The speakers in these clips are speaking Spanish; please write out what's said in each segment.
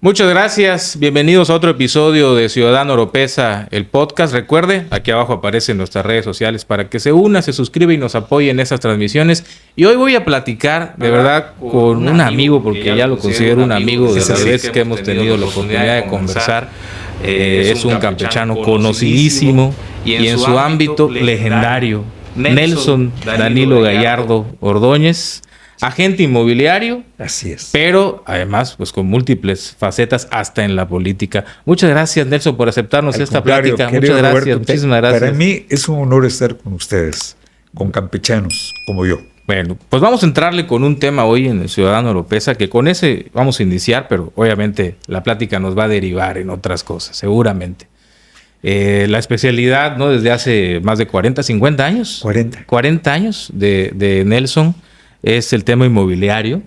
Muchas gracias, bienvenidos a otro episodio de Ciudadano Oropesa, el podcast. Recuerde, aquí abajo aparecen nuestras redes sociales para que se una, se suscriba y nos apoye en estas transmisiones. Y hoy voy a platicar, de verdad, con un amigo, porque ya lo considero un amigo de las veces que hemos tenido la oportunidad de conversar. Es un campechano conocidísimo y en su ámbito legendario, Nelson Danilo Gallardo Ordóñez. Agente inmobiliario. Así es. Pero además, pues con múltiples facetas hasta en la política. Muchas gracias, Nelson, por aceptarnos esta plática. Muchas gracias, Roberto, muchísimas gracias. Para mí es un honor estar con ustedes, con campechanos como yo. Bueno, pues vamos a entrarle con un tema hoy en el Ciudadano Oropesa, que con ese vamos a iniciar, pero obviamente la plática nos va a derivar en otras cosas, seguramente. La especialidad, ¿no? Desde hace más de 40, 50 años. 40 años de Nelson. Es el tema inmobiliario.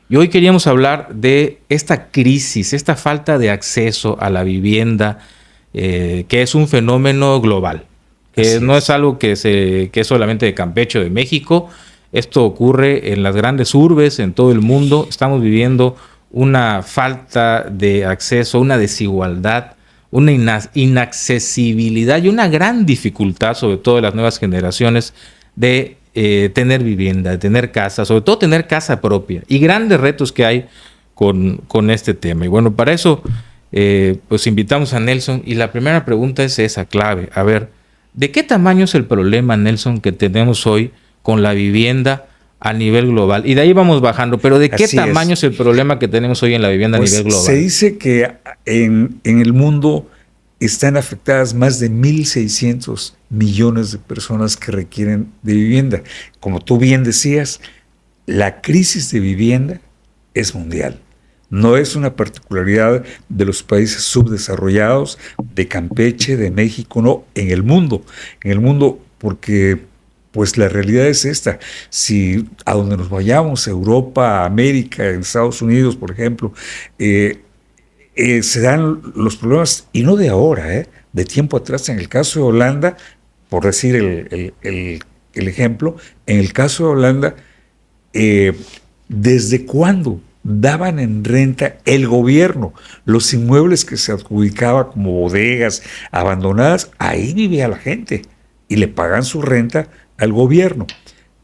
Y hoy queríamos hablar de esta crisis, esta falta de acceso a la vivienda, que es un fenómeno global, que no es algo que es solamente de Campeche o de México. Esto ocurre en las grandes urbes, en todo el mundo. Estamos viviendo una falta de acceso, una desigualdad, una inaccesibilidad y una gran dificultad, sobre todo de las nuevas generaciones, de tener vivienda, de tener casa, sobre todo tener casa propia, y grandes retos que hay con este tema. Y bueno, para eso pues invitamos a Nelson, y la primera pregunta es esa clave. A ver, ¿de qué tamaño es el problema, Nelson, que tenemos hoy con la vivienda a nivel global? Y de ahí vamos bajando, pero ¿de qué tamaño es el problema que tenemos hoy en la vivienda a nivel global? Se dice que en el mundo están afectadas más de 1.600 millones de personas que requieren de vivienda. Como tú bien decías, la crisis de vivienda es mundial. No es una particularidad de los países subdesarrollados, de Campeche, de México, no, en el mundo. En el mundo, porque pues la realidad es esta. Si a donde nos vayamos, Europa, América, en Estados Unidos, por ejemplo, se dan los problemas, y no de ahora, de tiempo atrás. En el caso de Holanda, por decir el ejemplo, en el caso de Holanda, ¿desde cuándo daban en renta el gobierno los inmuebles que se adjudicaba como bodegas abandonadas? Ahí vivía la gente y le pagan su renta al gobierno.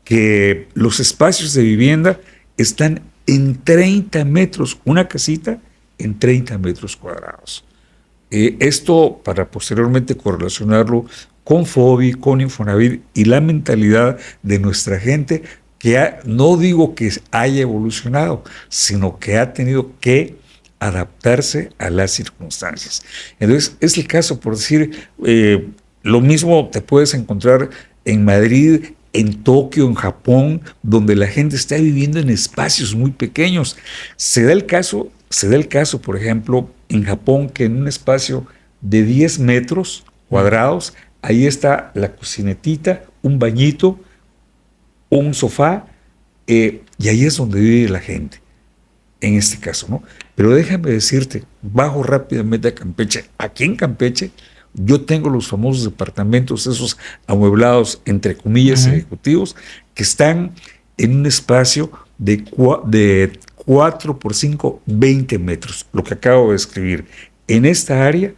Que los espacios de vivienda están en 30 metros, una casita en 30 metros cuadrados. Esto para posteriormente correlacionarlo con FOBI, con Infonavit y la mentalidad de nuestra gente, que no digo que haya evolucionado, sino que ha tenido que adaptarse a las circunstancias. Entonces, es el caso, por decir, lo mismo te puedes encontrar en Madrid, en Tokio, en Japón, donde la gente está viviendo en espacios muy pequeños. Se da el caso, por ejemplo, en Japón, que en un espacio de 10 metros cuadrados, ahí está la cocinetita, un bañito, un sofá, y ahí es donde vive la gente, en este caso, ¿no? Pero déjame decirte, bajo rápidamente a Campeche. Aquí en Campeche, yo tengo los famosos departamentos, esos amueblados, entre comillas, ejecutivos, que están en un espacio de 4 por 5, 20 metros, lo que acabo de escribir. En esta área,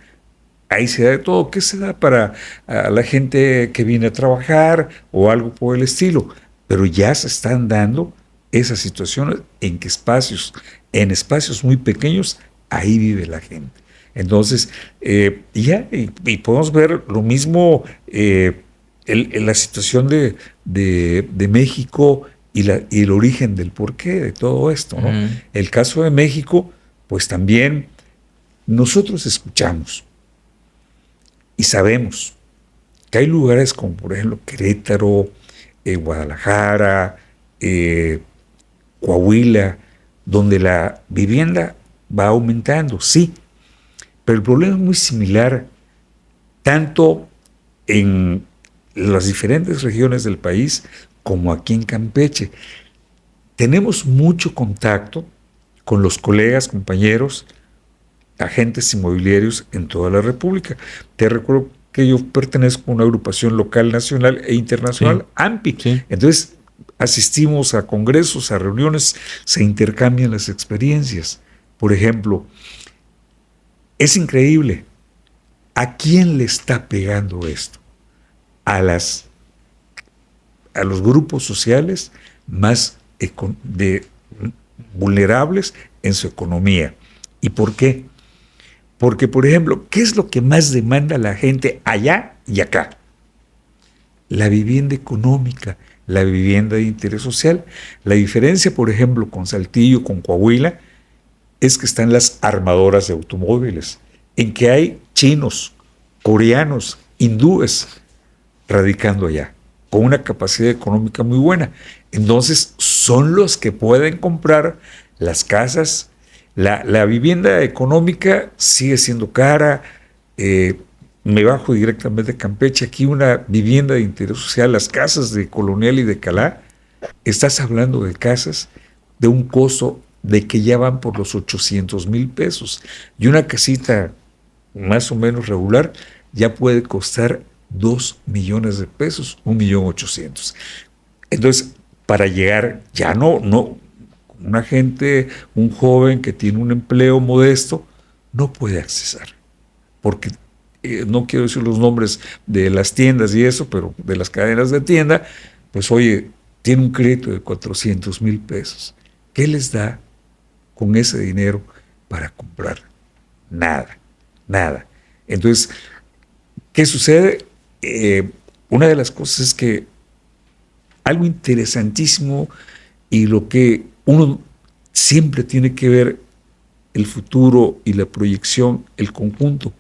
ahí se da de todo. ¿Qué se da para la gente que viene a trabajar o algo por el estilo? Pero ya se están dando esas situaciones en que en espacios muy pequeños, ahí vive la gente. Entonces, y podemos ver lo mismo en la situación de México y el origen del porqué de todo esto, ¿no? El caso de México, pues también nosotros escuchamos y sabemos que hay lugares como, por ejemplo, Querétaro, Guadalajara, Coahuila, donde la vivienda va aumentando, sí, pero el problema es muy similar, tanto en las diferentes regiones del país como aquí en Campeche. Tenemos mucho contacto con los colegas, compañeros, agentes inmobiliarios en toda la República. Te recuerdo que yo pertenezco a una agrupación local, nacional e internacional, sí. AMPI. Sí. Entonces, asistimos a congresos, a reuniones, se intercambian las experiencias. Por ejemplo, Es increíble. ¿A quién le está pegando esto? A los grupos sociales más vulnerables en su economía. ¿Y por qué? Porque, por ejemplo, ¿qué es lo que más demanda la gente allá y acá? La vivienda económica, la vivienda de interés social. La diferencia, por ejemplo, con Saltillo, con Coahuila, es que están las armadoras de automóviles, en que hay chinos, coreanos, hindúes radicando allá, con una capacidad económica muy buena. Entonces, son los que pueden comprar las casas. La vivienda económica sigue siendo cara. Me bajo directamente a Campeche. Aquí una vivienda de interés social, las casas de Colonial y de Calá, estás hablando de casas de un costo de que ya van por los 800,000 pesos. Y una casita más o menos regular ya puede costar 2 millones de pesos, 1,800,000. Entonces, para llegar, ya no, una gente, un joven que tiene un empleo modesto, no puede accesar. Porque no quiero decir los nombres de las tiendas y eso, pero de las cadenas de tienda, pues oye, tiene un crédito de 400,000 pesos. ¿Qué les da con ese dinero para comprar? Nada, nada. Entonces, ¿qué sucede? Una de las cosas es que algo interesantísimo y lo que uno siempre tiene que ver el futuro y la proyección, el conjunto.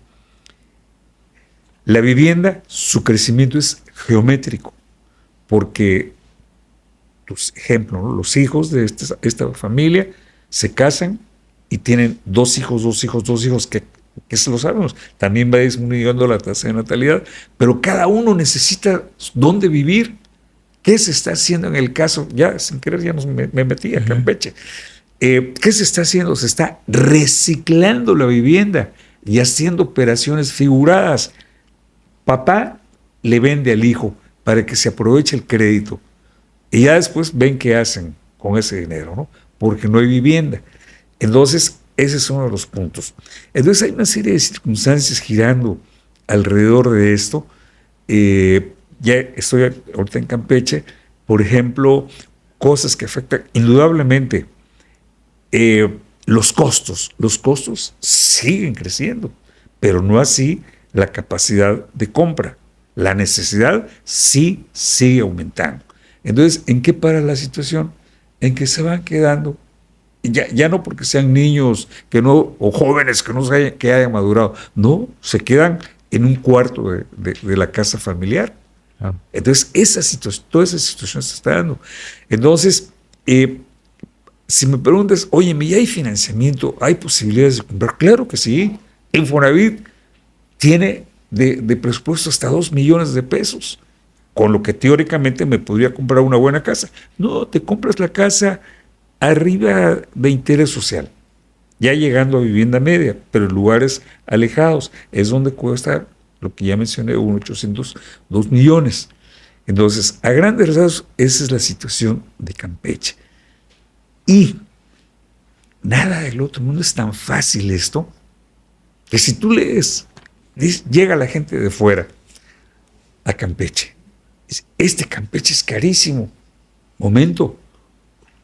La vivienda, su crecimiento es geométrico, porque, ejemplo, ¿no? Los hijos de esta familia se casan y tienen 2 hijos, que se lo sabemos. También va disminuyendo la tasa de natalidad, pero cada uno necesita dónde vivir. ¿Qué se está haciendo en el caso? Ya, sin querer, ya me metí a Campeche. ¿Qué se está haciendo? Se está reciclando la vivienda y haciendo operaciones figuradas. Papá le vende al hijo para que se aproveche el crédito y ya después ven qué hacen con ese dinero, ¿no? Porque no hay vivienda. Entonces, ese es uno de los puntos. Entonces, hay una serie de circunstancias girando alrededor de esto. Ya estoy ahorita en Campeche, por ejemplo, cosas que afectan indudablemente los costos. Los costos siguen creciendo, pero no así la capacidad de compra. La necesidad sí sigue aumentando. Entonces, ¿en qué para la situación? En que se van quedando, ya no porque sean niños o jóvenes que hayan madurado, no, se quedan en un cuarto de la casa familiar. Entonces, toda esa situación se está dando. Entonces, si me preguntas, oye, ¿ya hay financiamiento? ¿Hay posibilidades de comprar? Claro que sí. Infonavit tiene de presupuesto hasta 2 millones de pesos, con lo que teóricamente me podría comprar una buena casa. No, te compras la casa arriba de interés social, ya llegando a vivienda media, pero en lugares alejados, es donde cuesta lo que ya mencioné, 1,802 millones. Entonces, a grandes rasgos, esa es la situación de Campeche. Y nada del otro mundo es tan fácil esto, que si tú lees, llega la gente de fuera a Campeche. Dice, Campeche es carísimo. Momento,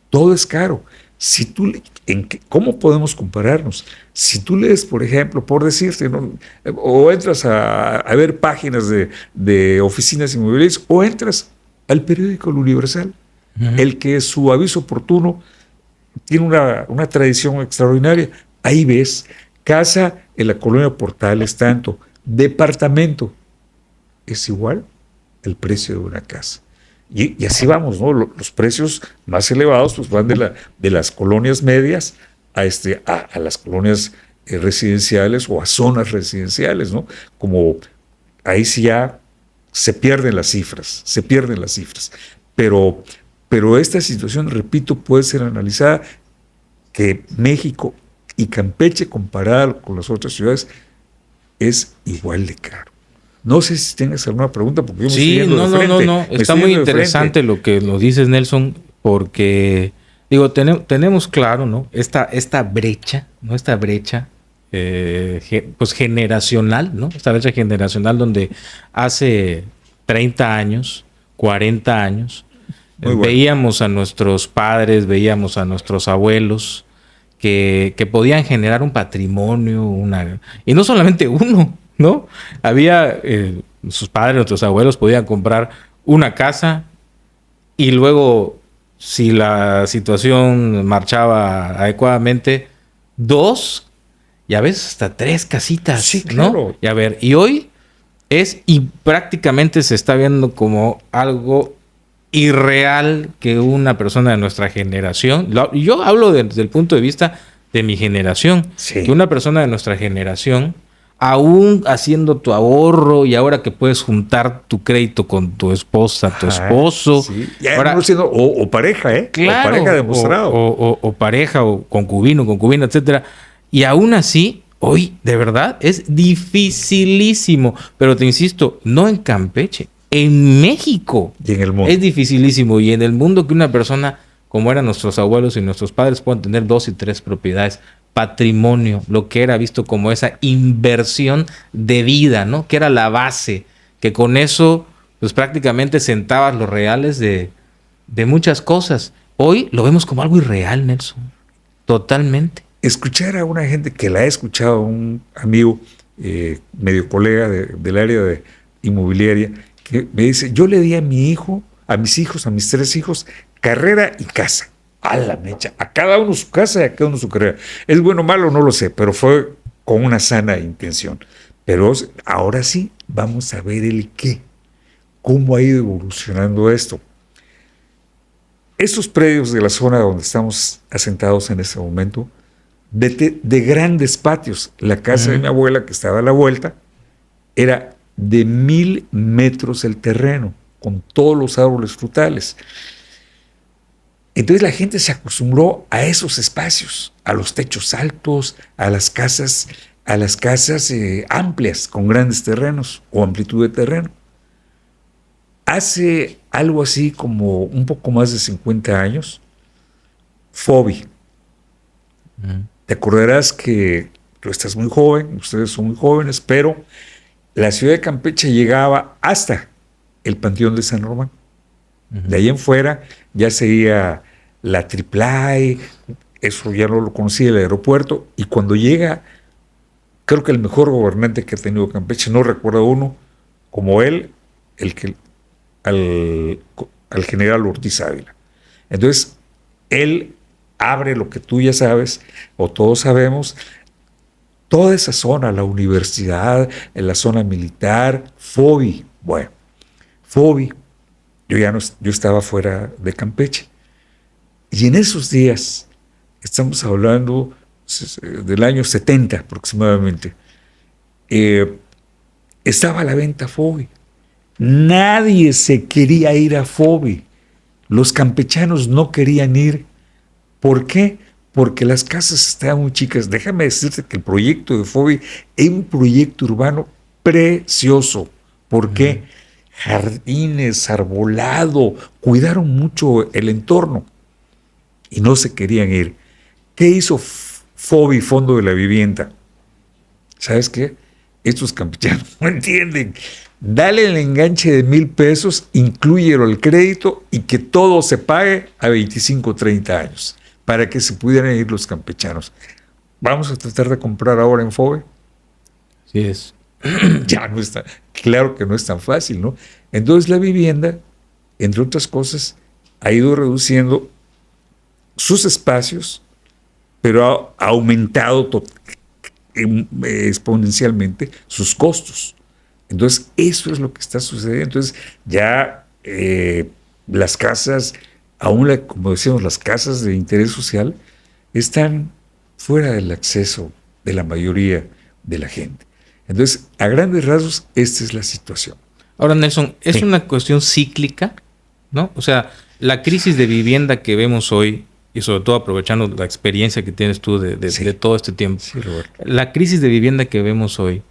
todo es caro. Si tú, ¿cómo podemos compararnos? Si tú lees, por ejemplo, por decirte, ¿no? O entras a ver páginas de oficinas inmobiliarias, o entras al periódico El Universal, el que su aviso oportuno tiene una tradición extraordinaria. Ahí ves, casa en la colonia Portales, tanto, departamento, es igual el precio de una casa. Y así vamos, ¿no? Los precios más elevados pues van de las colonias medias a las colonias residenciales o a zonas residenciales, ¿no? Como ahí sí ya se pierden las cifras. Pero esta situación, repito, puede ser analizada que México y Campeche, comparada con las otras ciudades, es igual de caro. No sé si tengas alguna pregunta, porque yo me estoy yendo de frente. No. Está muy interesante lo que nos dices, Nelson, porque, digo, tenemos claro, ¿no? Esta brecha, ¿no? Esta brecha pues generacional, ¿no? Esta brecha generacional donde hace 30 años, 40 años, veíamos a nuestros padres, veíamos a nuestros abuelos que podían generar un patrimonio, y no solamente uno, ¿no? Había, sus padres, nuestros abuelos podían comprar una casa y luego, si la situación marchaba adecuadamente, 2 y a veces hasta 3 casitas, sí, claro. ¿no? Y hoy y prácticamente se está viendo como algo irreal que una persona de nuestra generación, yo hablo desde el punto de vista de mi generación, sí, que una persona de nuestra generación, aún haciendo tu ahorro y ahora que puedes juntar tu crédito con tu esposa, tu esposo, sí. Ya ahora, siendo, o pareja, claro, o pareja demostrado, o pareja, o concubino, concubina, etcétera, y aún así, hoy de verdad es dificilísimo, pero te insisto, no en Campeche, en México y en el mundo es dificilísimo, y en el mundo que una persona como eran nuestros abuelos y nuestros padres puedan tener 2 y 3 propiedades, patrimonio, lo que era visto como esa inversión de vida, ¿no? Que era la base, que con eso pues prácticamente sentabas los reales de muchas cosas. Hoy lo vemos como algo irreal, Nelson, totalmente. Escuchar a una gente que la he escuchado, a un amigo, medio colega del área de inmobiliaria, que me dice, yo le di a mi hijo, a mis 3 hijos, carrera y casa. A la mecha, a cada uno su casa y a cada uno su carrera. ¿Es bueno o malo? No lo sé, pero fue con una sana intención. Pero ahora sí, vamos a ver el qué. ¿Cómo ha ido evolucionando esto? Estos predios de la zona donde estamos asentados en este momento, de grandes patios. La casa de mi abuela, que estaba a la vuelta, era de 1000 metros el terreno, con todos los árboles frutales. Entonces la gente se acostumbró a esos espacios, a los techos altos, a las casas amplias, con grandes terrenos o amplitud de terreno. Hace algo así como un poco más de 50 años, Fovi. Te acordarás que tú estás muy joven, ustedes son muy jóvenes, pero la ciudad de Campeche llegaba hasta el Panteón de San Román. De ahí en fuera ya seguía la AAA, eso ya no lo conocía el aeropuerto, y cuando llega, creo que el mejor gobernante que ha tenido Campeche, no recuerdo uno como él, al general Ortiz Ávila. Entonces, él abre lo que tú ya sabes, o todos sabemos, toda esa zona, la universidad, en la zona militar, Fovi. Bueno, Fovi, yo estaba fuera de Campeche. Y en esos días, estamos hablando del año 70 aproximadamente, estaba a la venta Fovi. Nadie se quería ir a Fovi. Los campechanos no querían ir. ¿Por qué? Porque las casas estaban muy chicas. Déjame decirte que el proyecto de Fovi es un proyecto urbano precioso. ¿Por qué? Jardines, arbolado, cuidaron mucho el entorno y no se querían ir. ¿Qué hizo Fovi, Fondo de la Vivienda? ¿Sabes qué? Estos campechanos no entienden. Dale el enganche de 1,000 pesos, inclúyelo el crédito y que todo se pague a 25 o 30 años para que se pudieran ir los campechanos. ¿Vamos a tratar de comprar ahora en Fovi? Sí es. Ya no está, claro que no es tan fácil, ¿no? Entonces la vivienda, entre otras cosas, ha ido reduciendo sus espacios, pero ha aumentado exponencialmente sus costos. Entonces eso es lo que está sucediendo. Entonces ya las casas, aún como decíamos, las casas de interés social, están fuera del acceso de la mayoría de la gente. Entonces, a grandes rasgos, esta es la situación. Ahora, Nelson, es una cuestión cíclica, ¿no? O sea, la crisis de vivienda que vemos hoy, y sobre todo aprovechando la experiencia que tienes tú de todo este tiempo, Sí, Roberto. la crisis de vivienda que vemos hoy,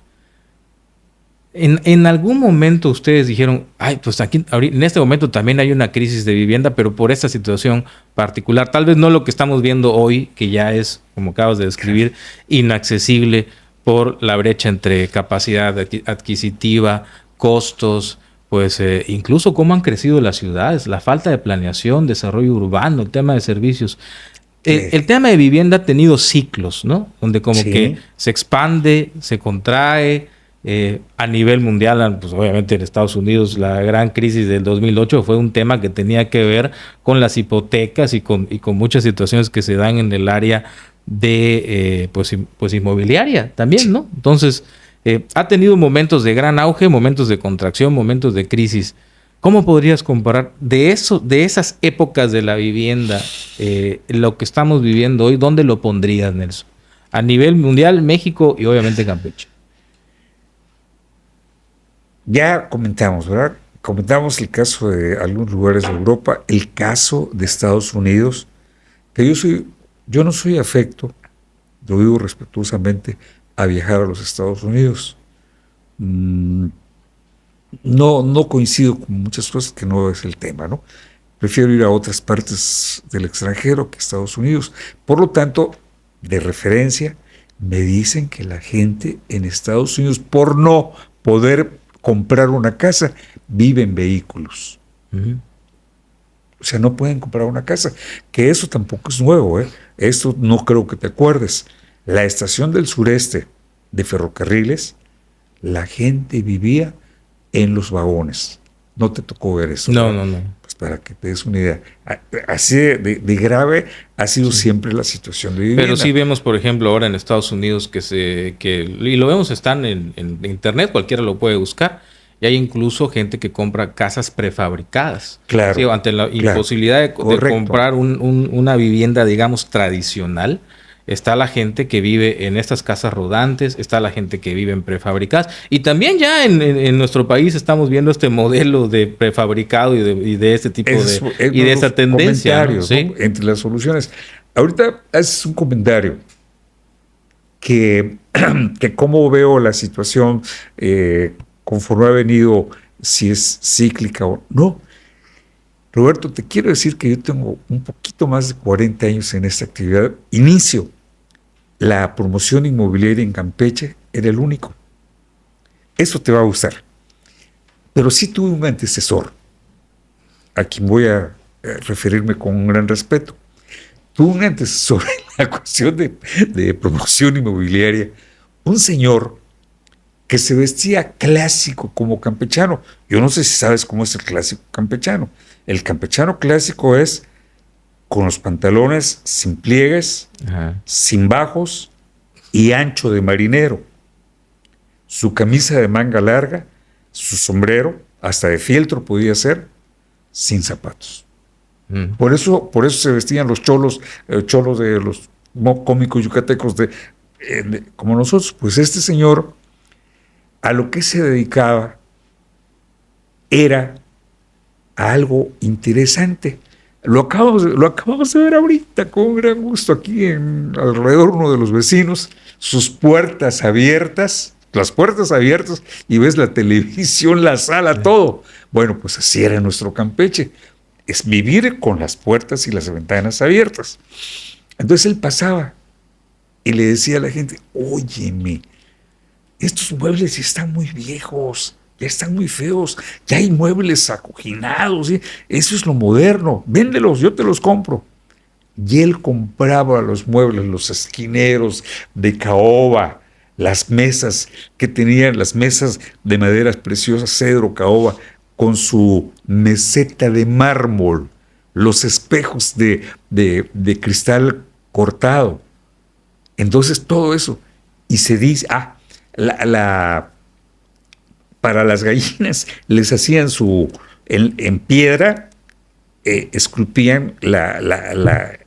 En algún momento ustedes dijeron, ay, pues aquí en este momento también hay una crisis de vivienda, pero por esta situación particular, tal vez no lo que estamos viendo hoy, que ya es, como acabas de describir, inaccesible por la brecha entre capacidad adquisitiva, costos, pues incluso cómo han crecido las ciudades, la falta de planeación, desarrollo urbano, el tema de servicios. El tema de vivienda ha tenido ciclos, ¿no? Donde como que se expande, se contrae. A nivel mundial, pues obviamente en Estados Unidos la gran crisis del 2008 fue un tema que tenía que ver con las hipotecas y con muchas situaciones que se dan en el área de pues inmobiliaria también, ¿no? Entonces ha tenido momentos de gran auge, momentos de contracción, momentos de crisis. ¿Cómo podrías comparar de esas épocas de la vivienda, lo que estamos viviendo hoy? ¿Dónde lo pondrías, Nelson? A nivel mundial, México y obviamente Campeche. Ya comentamos, ¿verdad? Comentamos el caso de algunos lugares de Europa, el caso de Estados Unidos, que yo no soy afecto, lo digo respetuosamente, a viajar a los Estados Unidos. No coincido con muchas cosas, que no es el tema, ¿no? Prefiero ir a otras partes del extranjero que a Estados Unidos. Por lo tanto, de referencia, me dicen que la gente en Estados Unidos, por no poder comprar una casa, vive en vehículos. O sea, no pueden comprar una casa, que eso tampoco es nuevo, ¿eh? Esto no creo que te acuerdes. La estación del sureste de ferrocarriles, la gente vivía en los vagones. No te tocó ver eso. No, ¿verdad? no. Pues para que te des una idea. Así de grave ha sido siempre la situación de vivienda. Pero sí vemos, por ejemplo, ahora en Estados Unidos y lo vemos, están en internet, cualquiera lo puede buscar, y hay incluso gente que compra casas prefabricadas. Claro. Sí, ante la imposibilidad de comprar una vivienda, digamos, tradicional. Está la gente que vive en estas casas rodantes, está la gente que vive en prefabricadas. Y también ya en nuestro país estamos viendo este modelo de prefabricado y de este tipo de esa tendencia, ¿no? ¿Sí? ¿no? Entre las soluciones. Ahorita haces un comentario que cómo veo la situación conforme ha venido, si es cíclica o no. Roberto, te quiero decir que yo tengo un poquito más de 40 años en esta actividad. Inicio la promoción inmobiliaria en Campeche, era el único. Eso te va a gustar. Pero sí tuve un antecesor, a quien voy a referirme con un gran respeto. Tuve un antecesor en la cuestión de promoción inmobiliaria, un señor que se vestía clásico como campechano. Yo no sé si sabes cómo es el clásico campechano. El campechano clásico es con los pantalones sin pliegues, sin bajos y ancho de marinero. Su camisa de manga larga, su sombrero, hasta de fieltro podía ser, sin zapatos. Por eso se vestían los cholos de los cómicos yucatecos como nosotros. Pues este señor, a lo que se dedicaba era a algo interesante. Lo acabamos de ver ahorita con gran gusto aquí alrededor uno de los vecinos, sus puertas abiertas, las puertas abiertas, y ves la televisión, la sala, todo. Bueno, pues así era nuestro Campeche, es vivir con las puertas y las ventanas abiertas. Entonces él pasaba y le decía a la gente, óyeme, estos muebles ya están muy viejos, ya están muy feos, ya hay muebles acoginados, ¿sí? Eso es lo moderno, véndelos, yo te los compro. Y él compraba los muebles, los esquineros de caoba, las mesas que tenían, las mesas de maderas preciosas, cedro, caoba, con su meseta de mármol, los espejos de cristal cortado. Entonces todo eso. Y se dice, para las gallinas les hacían en piedra, esculpían el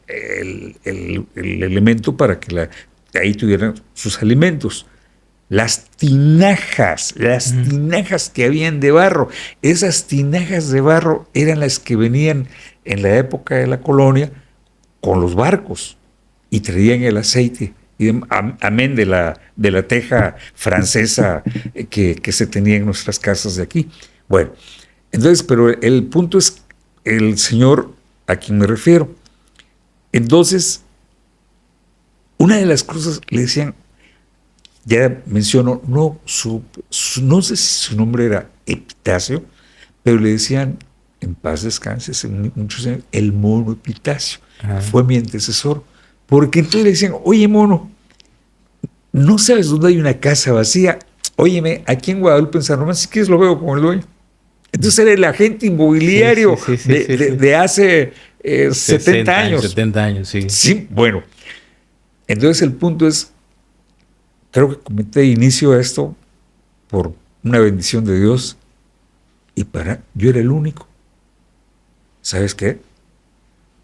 elemento para que ahí tuvieran sus alimentos. Las tinajas que habían de barro, esas tinajas de barro eran las que venían en la época de la colonia con los barcos y traían el aceite amén de la teja francesa que se tenía en nuestras casas de aquí. Bueno, entonces, pero el punto es el señor a quien me refiero. Entonces, una de las cosas le decían, ya menciono, no sé si su nombre era Epitacio, pero le decían, en paz descanse, muchos años, el mono Epitacio. Ajá. Fue mi antecesor. Porque entonces le decían, oye, mono, ¿no sabes dónde hay una casa vacía? Óyeme, aquí en Guadalupe, en San Román, si quieres lo veo con el dueño. Entonces era el agente inmobiliario de hace 70 años. 70 años, sí. Sí, bueno. Entonces el punto es, creo que comenté inicio a esto por una bendición de Dios y yo era el único. ¿Sabes qué?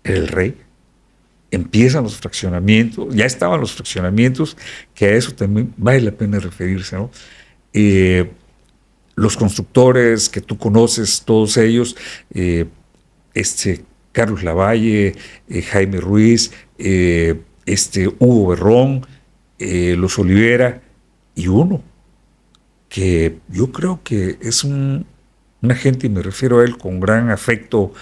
Era el rey. Empiezan los fraccionamientos, ya estaban los fraccionamientos, que a eso también vale la pena referirse, ¿no? Los constructores que tú conoces, todos ellos, Carlos Lavalle, Jaime Ruiz, Hugo Berrón, los Olivera, y uno que yo creo que es una gente, y me refiero a él con gran afecto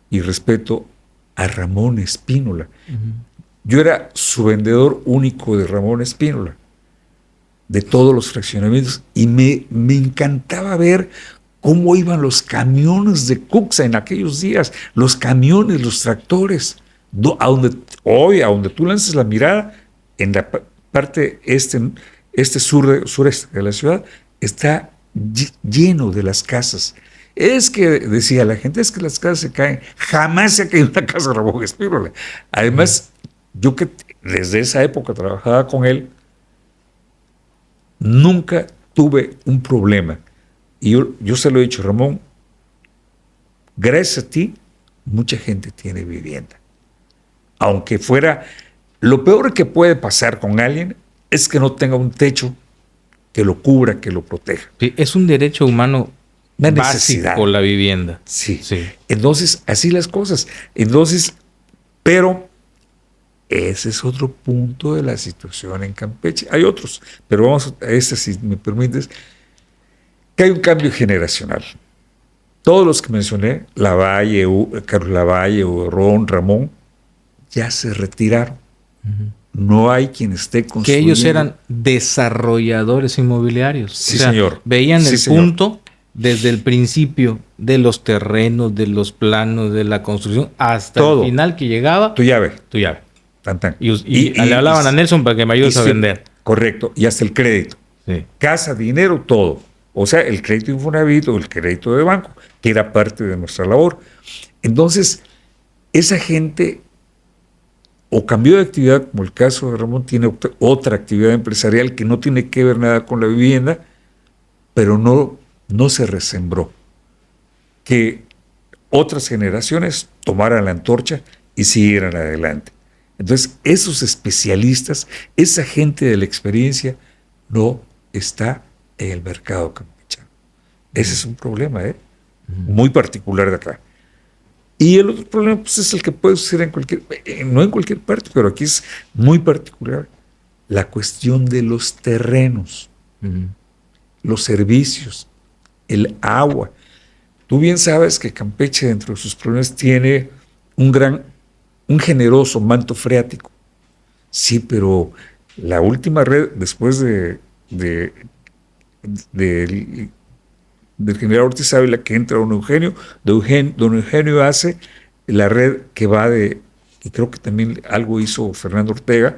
y respeto, a Ramón Espínola. Uh-huh. Yo era su vendedor único de Ramón Espínola, de todos los fraccionamientos, y me encantaba ver cómo iban los camiones de Cuxa en aquellos días, los camiones, los tractores, a donde tú lances la mirada, en la parte sureste de la ciudad, está lleno de las casas. Es que, decía la gente, es que las casas se caen. Jamás se ha caído una casa de Ramón Espínola. Además, yo que desde esa época trabajaba con él, nunca tuve un problema. Y yo se lo he dicho, Ramón, gracias a ti, mucha gente tiene vivienda. Aunque fuera, lo peor que puede pasar con alguien es que no tenga un techo que lo cubra, que lo proteja. Sí, es un derecho humano básico la vivienda. Sí. Entonces, así las cosas. Entonces, pero ese es otro punto de la situación en Campeche. Hay otros, pero vamos a este, si me permites, que hay un cambio generacional. Todos los que mencioné, Lavalle, Carlos Lavalle, Ron, Ramón, ya se retiraron. Uh-huh. No hay quien esté construyendo. Que ellos eran desarrolladores inmobiliarios. Sí, señor. Veían el punto desde el principio de los terrenos, de los planos, de la construcción, hasta todo. El final que llegaba. Tu llave. Tan. Y le hablaban a Nelson para que me ayudes a vender. Correcto. Y hasta el crédito. Sí. Casa, dinero, todo. O sea, el crédito Infonavit o el crédito de banco, que era parte de nuestra labor. Entonces, esa gente o cambió de actividad, como el caso de Ramón, tiene otra actividad empresarial que no tiene que ver nada con la vivienda, pero no se resembró. Que otras generaciones tomaran la antorcha y siguieran adelante. Entonces, esos especialistas, esa gente de la experiencia, no está en el mercado campechano. Ese es un problema, muy particular de acá. Y el otro problema pues, es el que puede suceder no en cualquier parte, pero aquí es muy particular. La cuestión de los terrenos, los servicios, el agua. Tú bien sabes que Campeche, dentro de sus problemas, tiene un generoso manto freático. Sí, pero la última red, después del general Ortiz Ávila, que entra don Eugenio, don Eugenio hace la red que va y creo que también algo hizo Fernando Ortega,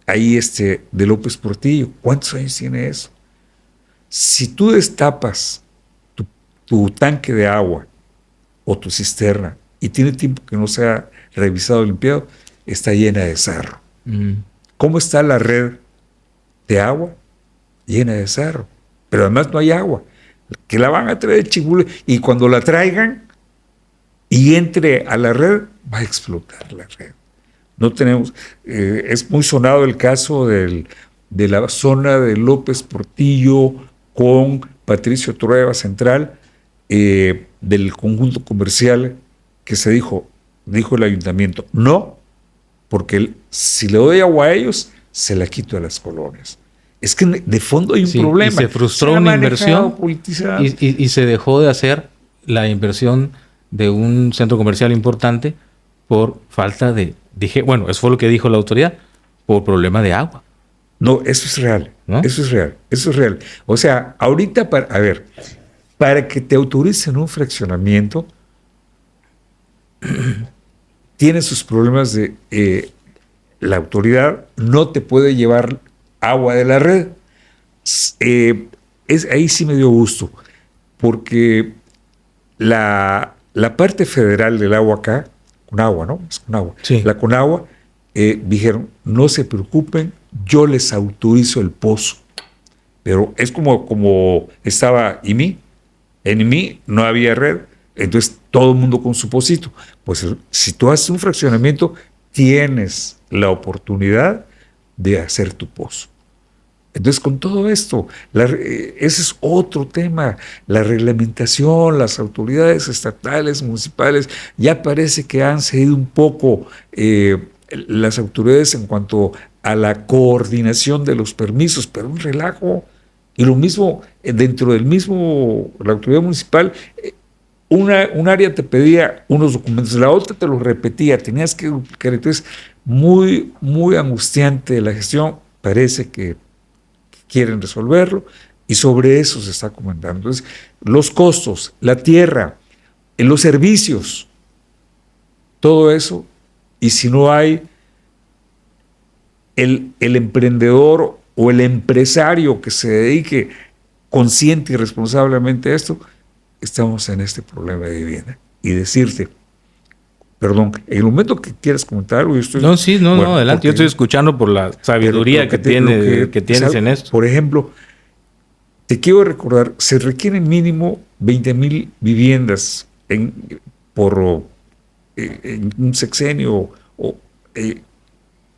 ahí de López Portillo. ¿Cuántos años tiene eso? Si tú destapas tu tanque de agua o tu cisterna y tiene tiempo que no se ha revisado o limpiado, está llena de sarro. ¿Cómo está la red de agua? Llena de sarro. Pero además no hay agua. Que la van a traer de Chibule y cuando la traigan y entre a la red, va a explotar la red. No tenemos, es muy sonado el caso de la zona de López Portillo con Patricio Trueba Central, del conjunto comercial que dijo el ayuntamiento, no, porque si le doy agua a ellos, se la quito a las colonias. Es que de fondo hay un problema. Y se frustró una inversión y se dejó de hacer la inversión de un centro comercial importante por falta de... Eso fue lo que dijo la autoridad, por problema de agua. No, eso es real, ¿no? Eso es real. O sea, ahorita, para que te autoricen un fraccionamiento, tiene sus problemas de... la autoridad no te puede llevar agua de la red. Ahí sí me dio gusto, porque la parte federal del agua acá, Conagua, ¿no? Es Conagua. Sí. La Conagua, dijeron, no se preocupen, yo les autorizo el pozo. Pero es como estaba IMI. En IMI no había red, entonces todo el mundo con su pocito. Pues si tú haces un fraccionamiento, tienes la oportunidad de hacer tu pozo. Entonces, con todo esto, ese es otro tema, la reglamentación, las autoridades estatales, municipales, ya parece que han cedido un poco las autoridades en cuanto a la coordinación de los permisos, pero un relajo. Y lo mismo, dentro del mismo, la autoridad municipal, un área te pedía unos documentos, la otra te los repetía, tenías que duplicar. Entonces, muy, muy angustiante la gestión, parece que quieren resolverlo, y sobre eso se está comentando. Entonces, los costos, la tierra, los servicios, todo eso, y si no hay el emprendedor o el empresario que se dedique consciente y responsablemente a esto, estamos en este problema de vivienda. Y decirte, perdón, en el momento que quieras comentar algo, yo estoy... No, adelante. Yo estoy escuchando por la sabiduría que tienes en esto. Por ejemplo, te quiero recordar, se requieren mínimo 20,000 viviendas en un sexenio.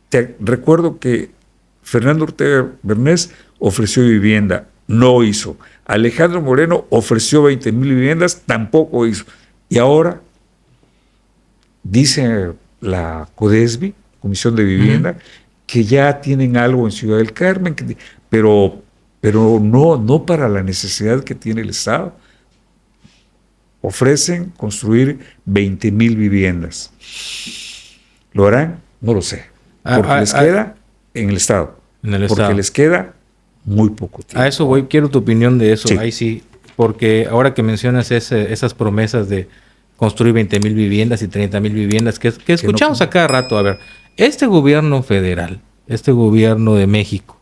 Te recuerdo que Fernando Ortega Bernés ofreció vivienda, no hizo. Alejandro Moreno ofreció 20,000 viviendas, tampoco hizo. Y ahora dice la CODESBI, Comisión de Vivienda, que ya tienen algo en Ciudad del Carmen, pero no para la necesidad que tiene el Estado. Ofrecen construir 20,000 viviendas. ¿Lo harán? No lo sé. Porque les queda en el Estado. Porque les queda muy poco tiempo. A eso voy, quiero tu opinión de eso. Sí. Ahí sí, porque ahora que mencionas esas promesas de construir 20,000 viviendas y 30,000 viviendas, que escuchamos a cada rato. A ver, este gobierno federal, este gobierno de México,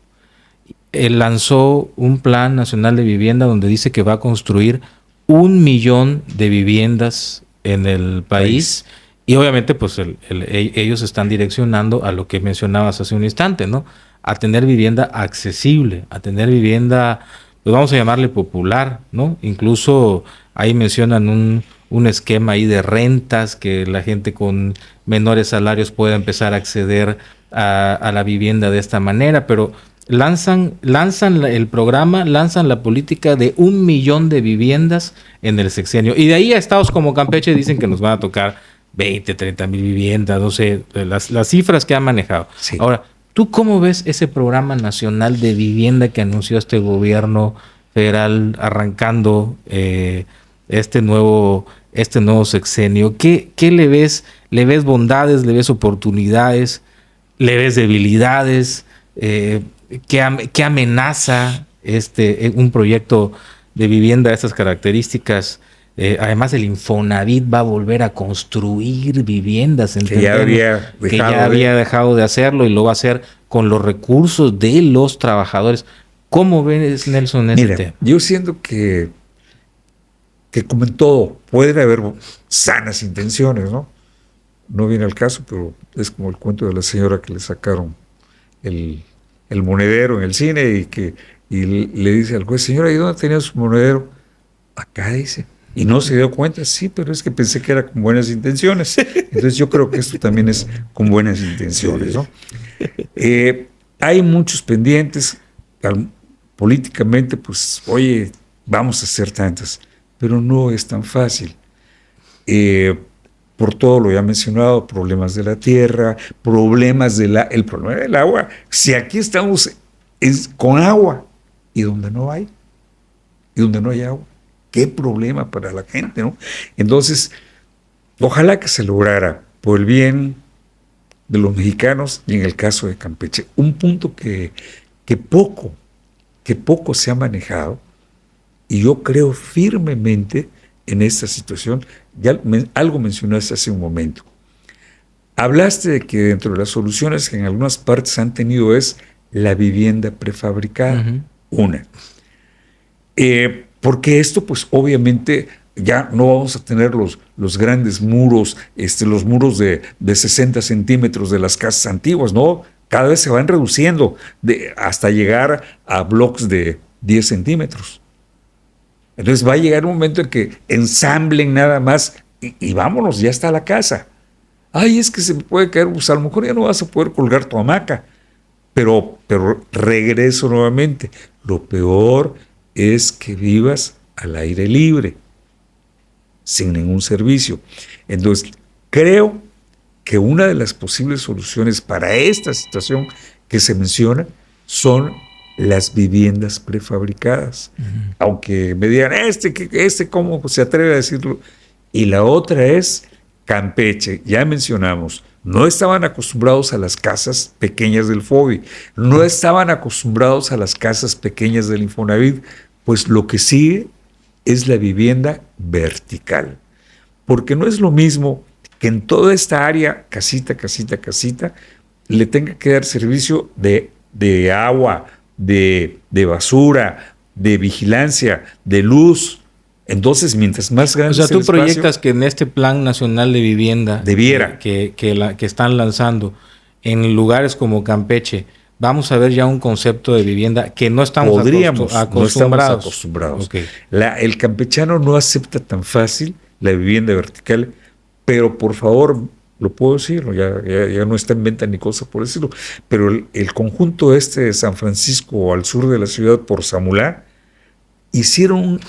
lanzó un plan nacional de vivienda donde dice que va a construir 1,000,000 de viviendas en el país. Y obviamente, pues ellos están direccionando a lo que mencionabas hace un instante, ¿no? A tener vivienda accesible, a tener vivienda, pues vamos a llamarle popular, ¿no? Incluso ahí mencionan un esquema ahí de rentas, que la gente con menores salarios pueda empezar a acceder a la vivienda de esta manera, pero lanzan el programa, lanzan la política de 1,000,000 de viviendas en el sexenio. Y de ahí a estados como Campeche dicen que nos van a tocar 20, 30,000 viviendas, no sé, las cifras que han manejado. Sí. Ahora, ¿tú cómo ves ese programa nacional de vivienda que anunció este gobierno federal arrancando este nuevo sexenio? ¿Qué le ves? ¿Le ves bondades? ¿Le ves oportunidades? ¿Le ves debilidades? ¿Qué amenaza un proyecto de vivienda de estas características? Además, el Infonavit va a volver a construir viviendas. Que ya había dejado de hacerlo y lo va a hacer con los recursos de los trabajadores. ¿Cómo ves, Nelson, Mira, tema? Yo siento que como en todo, pueden haber sanas intenciones, ¿no? No viene al caso, pero es como el cuento de la señora que le sacaron el monedero en el cine y le dice al juez, señora, ¿y dónde tenía su monedero? Acá, dice. Y no se dio cuenta, sí, pero es que pensé que era con buenas intenciones. Entonces yo creo que esto también es con buenas intenciones, ¿no? Hay muchos pendientes, políticamente, pues, oye, vamos a hacer tantas, pero no es tan fácil. por todo lo ya mencionado, problemas de la tierra, el problema del agua. Si aquí estamos con agua y donde no hay agua, qué problema para la gente, ¿no? Entonces, ojalá que se lograra por el bien de los mexicanos y en el caso de Campeche, un punto que poco se ha manejado, y yo creo firmemente en esta situación. Algo mencionaste hace un momento. Hablaste de que dentro de las soluciones que en algunas partes han tenido es la vivienda prefabricada. Una. Porque esto, pues obviamente, ya no vamos a tener los grandes muros, los muros de 60 centímetros de las casas antiguas, ¿no? Cada vez se van reduciendo hasta llegar a blocks de 10 centímetros. Entonces va a llegar un momento en que ensamblen nada más y vámonos, ya está la casa. Ay, es que se me puede caer, pues a lo mejor ya no vas a poder colgar tu hamaca. Pero regreso nuevamente. Lo peor es que vivas al aire libre, sin ningún servicio. Entonces, creo que una de las posibles soluciones para esta situación que se menciona son las viviendas prefabricadas. Aunque me digan, ¿cómo se atreve a decirlo? Y la otra es Campeche, ya mencionamos, no estaban acostumbrados a las casas pequeñas del FOBI, no estaban acostumbrados a las casas pequeñas del Infonavit, pues lo que sigue es la vivienda vertical. Porque no es lo mismo que en toda esta área, casita, le tenga que dar servicio de agua, de basura, de vigilancia, de luz. Entonces, mientras más grande sea, tú proyectas que en este Plan Nacional de Vivienda debiera que están lanzando en lugares como Campeche, vamos a ver ya un concepto de vivienda que no estamos acostumbrados. Okay. El campechano no acepta tan fácil la vivienda vertical, pero por favor, lo puedo decir, ya no está en venta ni cosa por decirlo, pero el conjunto de San Francisco al sur de la ciudad por Samulá, hicieron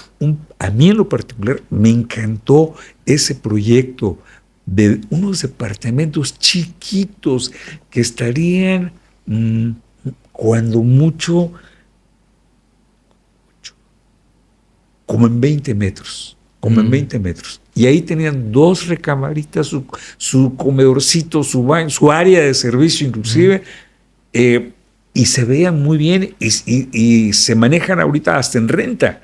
a mí en lo particular me encantó ese proyecto de unos departamentos chiquitos que estarían cuando mucho como en 20 metros. Y ahí tenían 2 recamaritas, su comedorcito, su baño, su área de servicio inclusive, y se veían muy bien y se manejan ahorita hasta en renta.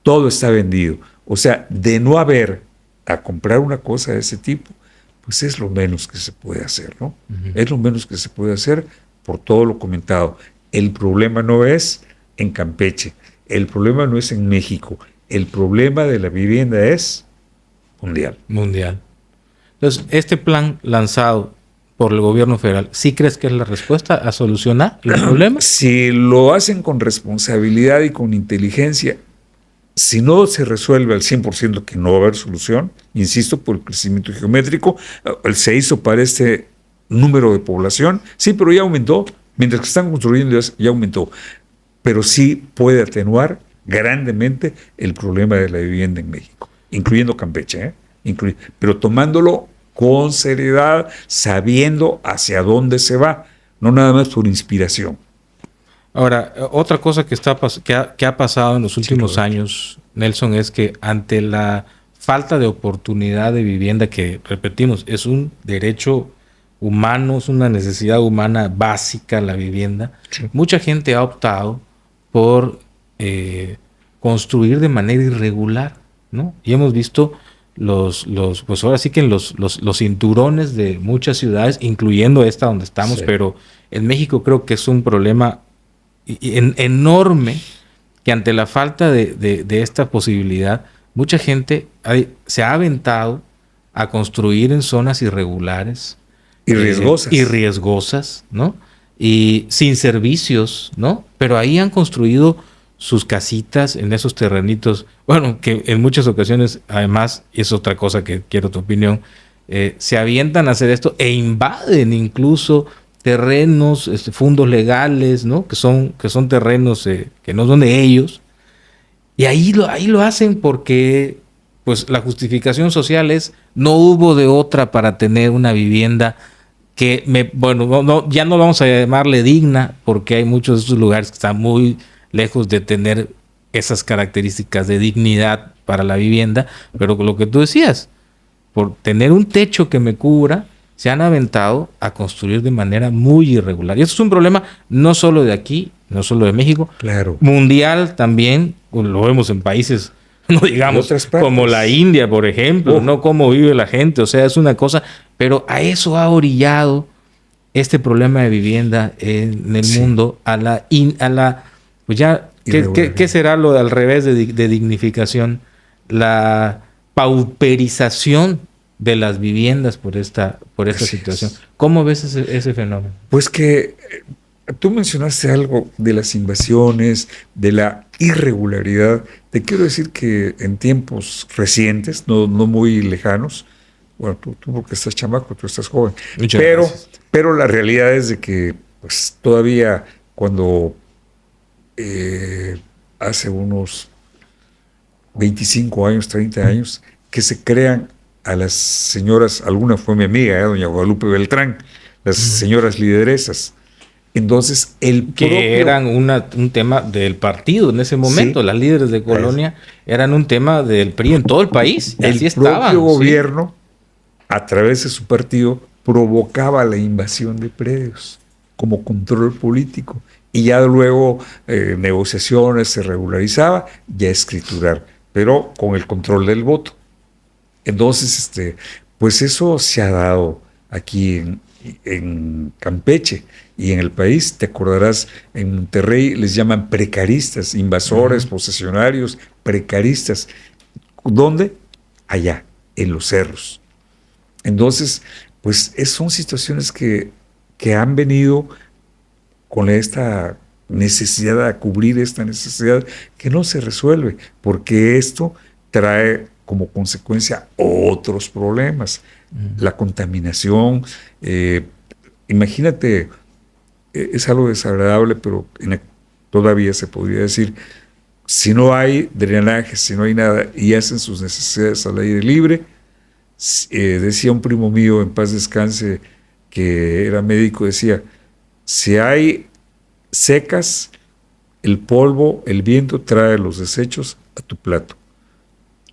Todo está vendido. O sea, de no haber a comprar una cosa de ese tipo, pues es lo menos que se puede hacer, ¿no? Es lo menos que se puede hacer por todo lo comentado. El problema no es en Campeche, el problema no es en México, el problema de la vivienda es mundial. Entonces, este plan lanzado por el gobierno federal, ¿sí crees que es la respuesta a solucionar el problema? Si lo hacen con responsabilidad y con inteligencia, si no se resuelve al 100%, que no va a haber solución, insisto, por el crecimiento geométrico, se hizo para este número de población, sí, pero ya aumentó, mientras que están construyendo ya aumentó, pero sí puede atenuar grandemente el problema de la vivienda en México, incluyendo Campeche, pero tomándolo con seriedad, sabiendo hacia dónde se va, no nada más por inspiración. Ahora, otra cosa que ha pasado en los últimos años, Nelson, es que ante la falta de oportunidad de vivienda, que repetimos, es un derecho humano, es una necesidad humana básica la vivienda, mucha gente ha optado por construir de manera irregular, ¿no? Y hemos visto pues ahora sí que en los cinturones de muchas ciudades, incluyendo esta donde estamos, pero en México creo que es un problema enorme, que ante la falta de esta posibilidad, mucha gente se ha aventado a construir en zonas irregulares y riesgosas, ¿no? Y sin servicios, ¿no? Pero ahí han construido sus casitas en esos terrenitos, bueno, que en muchas ocasiones, además, y es otra cosa que quiero tu opinión, se avientan a hacer esto e invaden incluso terrenos, fundos legales, ¿no? Que son terrenos que no son de ellos, y ahí lo hacen porque pues la justificación social es no hubo de otra para tener una vivienda que ya no vamos a llamarle digna, porque hay muchos de estos lugares que están muy lejos de tener esas características de dignidad para la vivienda, pero lo que tú decías, por tener un techo que me cubra, se han aventado a construir de manera muy irregular. Y eso es un problema no solo de aquí, no solo de México, Claro. mundial también, lo vemos en países, no digamos, como la India, por ejemplo, no cómo vive la gente, o sea, es una cosa, pero a eso ha orillado este problema de vivienda en el mundo, a la pues ya, ¿qué será lo de al revés de dignificación? La pauperización de las viviendas por esta situación. ¿Cómo ves ese fenómeno? Pues que tú mencionaste algo de las invasiones, de la irregularidad. Te quiero decir que en tiempos recientes, no muy lejanos, bueno, tú porque estás chamaco, tú estás joven, pero la realidad es de que pues todavía cuando hace unos 25 años, 30 años, que se crean a las señoras, alguna fue mi amiga, doña Guadalupe Beltrán, las señoras lideresas. Entonces, eran un tema del partido en ese momento, las líderes de colonia eran un tema del PRI en todo el país. El propio gobierno, a través de su partido, provocaba la invasión de predios como control político. Y ya luego negociaciones, se regularizaba, ya escriturar, pero con el control del voto. Entonces, pues eso se ha dado aquí en Campeche y en el país. Te acordarás, en Monterrey les llaman precaristas, invasores, posesionarios, precaristas. ¿Dónde? Allá, en los cerros. Entonces, pues son situaciones que han venido con esta necesidad de cubrir esta necesidad que no se resuelve, porque esto trae como consecuencia otros problemas. La contaminación, imagínate, es algo desagradable, pero todavía se podría decir, si no hay drenaje, si no hay nada, y hacen sus necesidades al aire libre, decía un primo mío, en paz descanse, que era médico, decía, si hay secas, el polvo, el viento trae los desechos a tu plato.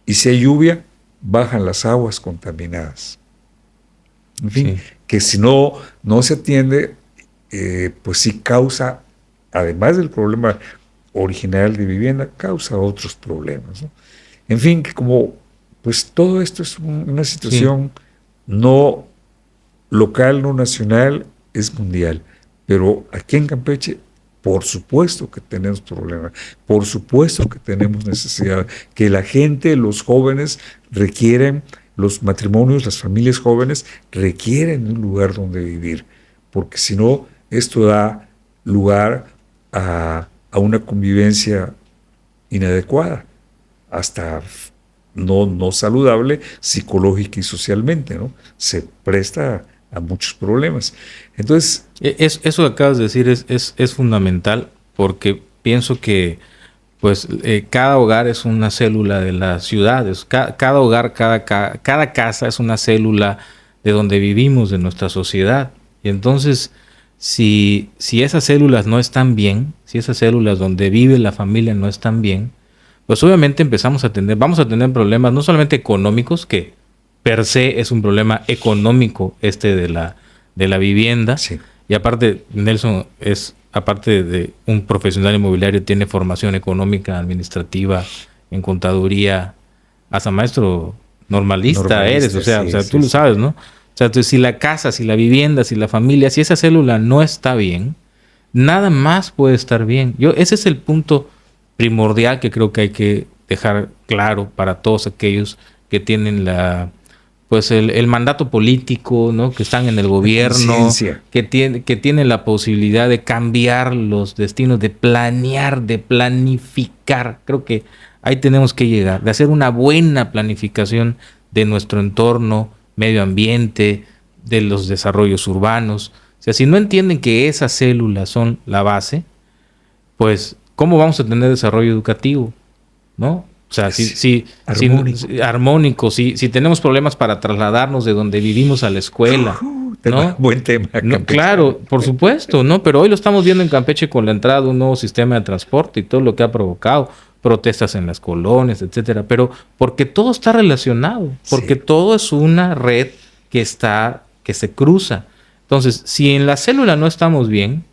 Y si hay lluvia, bajan las aguas contaminadas. En fin, que si no se atiende, pues sí causa, además del problema original de vivienda, causa otros problemas, ¿no? En fin, que como pues todo esto es una situación no local, no nacional, es mundial. Pero aquí en Campeche, por supuesto que tenemos problemas, por supuesto que tenemos necesidad, que la gente, los jóvenes requieren, los matrimonios, las familias jóvenes requieren un lugar donde vivir, porque si no, esto da lugar a una convivencia inadecuada, hasta no saludable psicológica y socialmente, ¿no? Se presta a muchos problemas. Entonces, eso que acabas de decir es fundamental, porque pienso que pues cada hogar es una célula de las ciudades, cada hogar, cada casa es una célula de donde vivimos, de nuestra sociedad. Y entonces, si esas células no están bien, si esas células donde vive la familia no están bien, pues obviamente vamos a tener problemas no solamente económicos, que per se es un problema económico de la vivienda. Sí. Y aparte, Nelson aparte de un profesional inmobiliario, tiene formación económica, administrativa, en contaduría, hasta maestro normalista eres, o sea, tú lo sabes, ¿no? O sea, entonces, si la casa, si la vivienda, si la familia, si esa célula no está bien, nada más puede estar bien. Ese es el punto primordial que creo que hay que dejar claro para todos aquellos que tienen el mandato político, ¿no? Que están en el gobierno, que tienen la posibilidad de cambiar los destinos, de planear, de planificar. Creo que ahí tenemos que llegar, de hacer una buena planificación de nuestro entorno, medio ambiente, de los desarrollos urbanos. O sea, si no entienden que esas células son la base, pues, ¿cómo vamos a tener desarrollo educativo? ¿No? O O sea, Armónico. armónico, si tenemos problemas para trasladarnos de donde vivimos a la escuela, ¿no? Buen tema. No, claro, por supuesto, ¿no? Pero hoy lo estamos viendo en Campeche con la entrada de un nuevo sistema de transporte y todo lo que ha provocado, protestas en las colonias, etcétera. Pero porque todo está relacionado, porque todo es una red que se cruza. Entonces, si en la célula no estamos bien,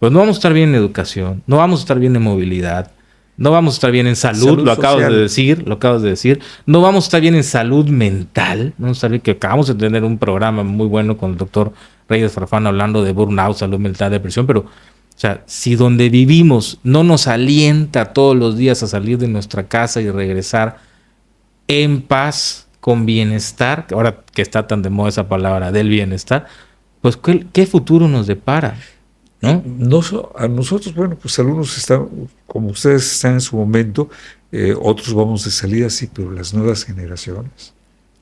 pues no vamos a estar bien en educación, no vamos a estar bien en movilidad, no vamos a estar bien en salud, lo acabas de decir, no vamos a estar bien en salud mental, no vamos a estar bien, que acabamos de tener un programa muy bueno con el doctor Reyes Farfán hablando de burnout, salud mental, depresión, pero, o sea, si donde vivimos no nos alienta todos los días a salir de nuestra casa y regresar en paz, con bienestar, ahora que está tan de moda esa palabra del bienestar, pues ¿qué futuro nos depara? ¿No? A nosotros, bueno, pues algunos están, como ustedes están en su momento, otros vamos de salida, sí, pero las nuevas generaciones,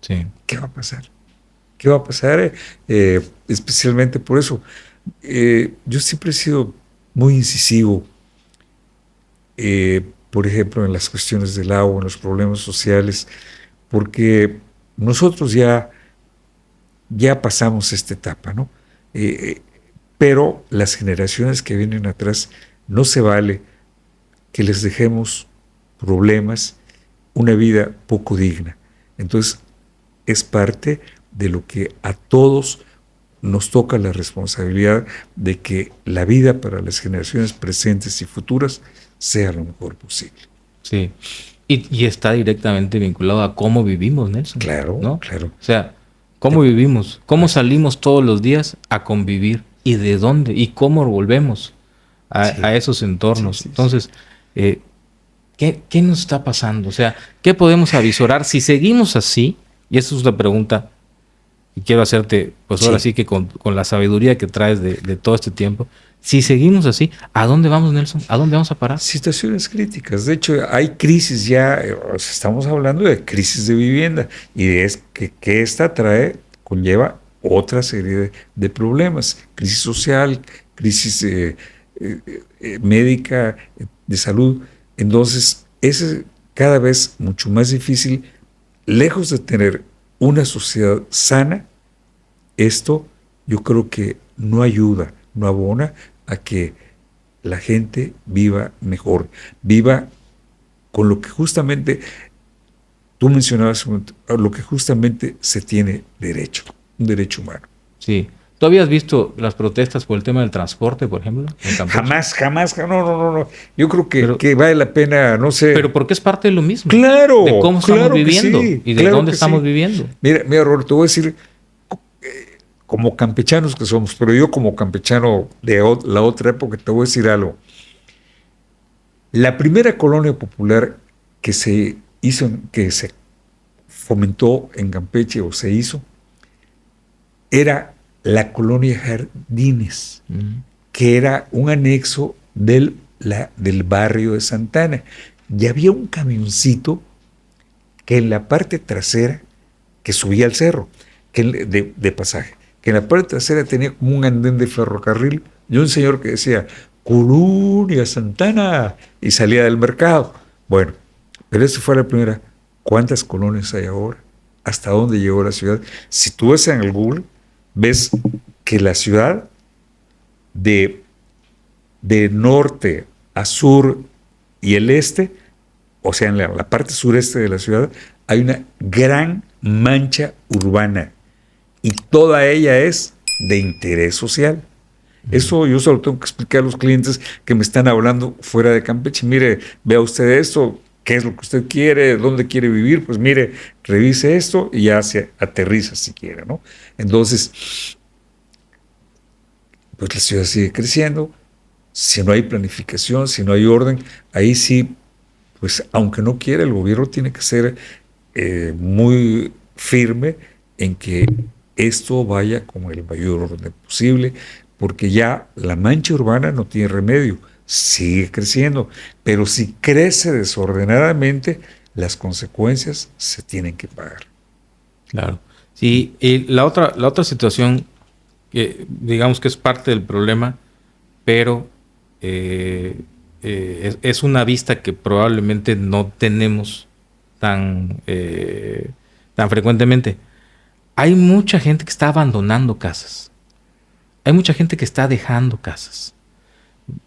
sí. ¿Qué va a pasar? ¿Qué va a pasar? Especialmente por eso. Yo siempre he sido muy incisivo, por ejemplo, en las cuestiones del agua, en los problemas sociales, porque nosotros ya pasamos esta etapa, ¿no? Pero las generaciones que vienen atrás, no se vale que les dejemos problemas, una vida poco digna. Entonces, es parte de lo que a todos nos toca la responsabilidad de que la vida para las generaciones presentes y futuras sea lo mejor posible. Sí. Y está directamente vinculado a cómo vivimos, Nelson. Claro, ¿no? claro. O sea, ¿cómo vivimos? ¿Cómo salimos todos los días a convivir? ¿Y de dónde? ¿Y cómo volvemos a esos entornos? Entonces, ¿qué nos está pasando? O sea, ¿qué podemos avisorar si seguimos así? Y esa es una pregunta y quiero hacerte, pues ahora sí que con la sabiduría que traes de todo este tiempo. Si seguimos así, ¿a dónde vamos, Nelson? ¿A dónde vamos a parar? Situaciones críticas. De hecho, hay crisis ya, estamos hablando de crisis de vivienda y es que esta conlleva otra serie de problemas. Crisis social, crisis médica, de salud. Entonces, es cada vez mucho más difícil, lejos de tener una sociedad sana, esto yo creo que no ayuda, no abona a que la gente viva mejor, viva con lo que justamente tú mencionabas, lo que justamente se tiene derecho, un derecho humano. Sí. ¿Tú habías visto las protestas por el tema del transporte, por ejemplo, en Campeche? Jamás, no. Yo creo que vale la pena, no sé. Pero porque es parte de lo mismo. Claro. De cómo estamos viviendo y de dónde estamos viviendo. Mira, Roberto, te voy a decir, como campechanos que somos, pero yo como campechano de la otra época te voy a decir algo. La primera colonia popular que se hizo, que se fomentó en Campeche o se hizo, era la colonia Jardines, que era un anexo del barrio de Santana. Y había un camioncito que en la parte trasera, que subía al cerro, de pasaje, que en la parte trasera tenía como un andén de ferrocarril y un señor que decía Colonia Santana y salía del mercado. Bueno, pero esa fue la primera. ¿Cuántas colonias hay ahora? ¿Hasta dónde llegó la ciudad? Si tú ves en el Google, ves que la ciudad de norte a sur y el este, o sea, en la parte sureste de la ciudad, hay una gran mancha urbana y toda ella es de interés social. Eso yo solo tengo que explicar a los clientes que me están hablando fuera de Campeche. Mire, vea usted esto, qué es lo que usted quiere, dónde quiere vivir, pues mire, revise esto y ya se aterriza si quiere, ¿no? Entonces, pues la ciudad sigue creciendo. Si no hay planificación, si no hay orden, ahí sí, pues aunque no quiera, el gobierno tiene que ser muy firme en que esto vaya con el mayor orden posible, porque ya la mancha urbana no tiene remedio, sigue creciendo, pero si crece desordenadamente, las consecuencias se tienen que pagar. Claro. Sí, y la otra situación que digamos que es parte del problema, pero es es una vista que probablemente no tenemos tan frecuentemente. Hay mucha gente que está abandonando casas. Hay mucha gente que está dejando casas.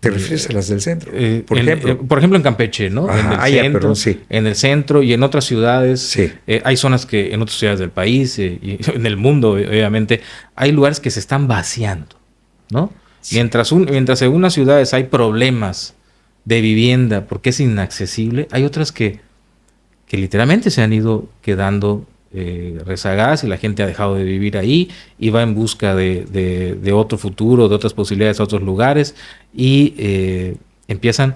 ¿Te refieres a las del centro? Por ejemplo, en Campeche, ¿no? En el centro y en otras ciudades. Sí. Hay zonas que en otras ciudades del país y en el mundo, obviamente, hay lugares que se están vaciando, ¿no? Sí. Mientras en unas ciudades hay problemas de vivienda porque es inaccesible, hay otras que literalmente se han ido quedando rezagadas y la gente ha dejado de vivir ahí y va en busca de otro futuro, de otras posibilidades, otros lugares y empiezan